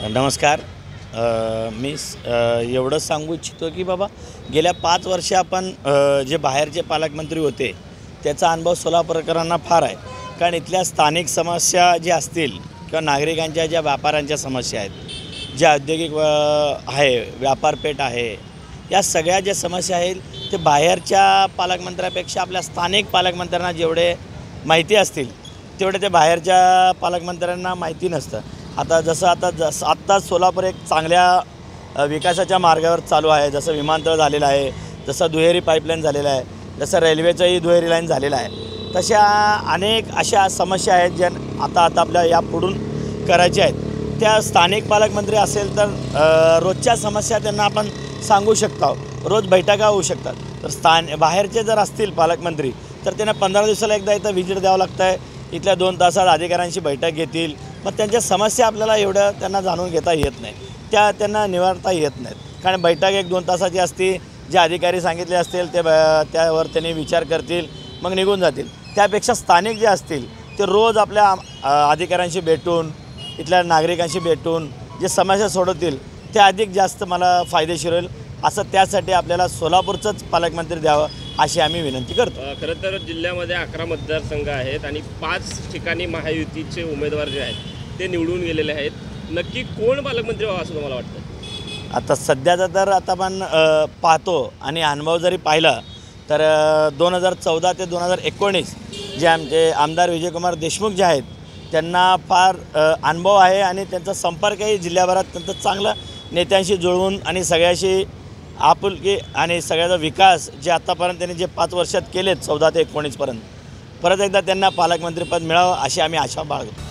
नमस्कार. मी एवढंच सांगू इच्छितो की बाबा गेल्या 5 वर्षे आपण जे बाहेरचे पालकमंत्री होते त्याचा अनुभव सोलापूरकरांना फार आहे. कारण इथल्या स्थानिक समस्या ज्या असतील किंवा नागरिकांच्या ज्या व्यापाऱ्यांच्या समस्या आहेत, ज्या औद्योगिक आहे, व्यापारपेठ आहे, या सगळ्या ज्या समस्या आहेत ते बाहेरच्या पालकमंत्र्यापेक्षा आपल्या स्थानिक पालकमंत्र्यांना जेवढे माहिती असतील तेवढे ते बाहेरच्या पालकमंत्र्यांना माहिती नसतं. आत्ताच सोलापूर एक चांगल्या विकासाच्या मार्गावर चालू आहे. जसं विमानतळ झालेलं आहे, जसं दुहेरी पाईपलाईन झालेलं आहे, जसं रेल्वेचंही दुहेरी लाईन झालेलं आहे. तशा अनेक अशा समस्या आहेत ज्या आता आपल्या यापुढून करायच्या आहेत. त्या स्थानिक पालकमंत्री असेल तर रोजच्या समस्या त्यांना आपण सांगू शकतो, रोज बैठका होऊ शकतात. तर बाहेरचे जर असतील पालकमंत्री तर त्यांना 15 दिवसाला एकदा इथं व्हिजिट द्यावं लागतं आहे. इथल्या 2 तासात अधिकाऱ्यांशी बैठक घेतील. मग त्यांच्या समस्या आपल्याला एवढं त्यांना जाणून घेता येत नाही, त्यांना निवारता येत नाहीत. कारण बैठक 1-2 तासाची असती. जे अधिकारी सांगितले असतील त्यावर त्यांनी विचार करतील, मग निघून जातील. त्यापेक्षा स्थानिक जे असतील ते रोज आपल्या अधिकाऱ्यांशी भेटून, इथल्या नागरिकांशी भेटून जे समस्या सोडवतील ते अधिक जास्त मला फायदेशीर होईल. असं त्यासाठी आपल्याला सोलापूरचंच पालकमंत्री द्यावं अशी आम्ही विनंती करतो. खरं तर जिल्ह्यामध्ये 11 मतदारसंघ आहेत आणि 5 ठिकाणी महायुतीचे उमेदवार जे आहेत ते निवडून गेलेले आहेत. नक्की कोण पालकमंत्री व्हावं असं तुम्हाला वाटतं? आता सध्याचा तर आता आपण पाहतो आणि अनुभव जरी पाहिला तर 2014 ते 2019 जे आमचे आमदार विजयकुमार देशमुख जे आहेत त्यांना फार अनुभव आहे आणि त्यांचा संपर्कही जिल्ह्याभरात त्यांचं चांगलं नेत्यांशी जुळवून आणि सगळ्याशी आपुलकी आणि सगळ्याचा विकास जे आत्तापर्यंत त्यांनी जे 5 वर्षात केलेत 14 ते 19पर्यंत, परत एकदा त्यांना पालकमंत्रीपद मिळावं अशी आम्ही आशा बाळगतो.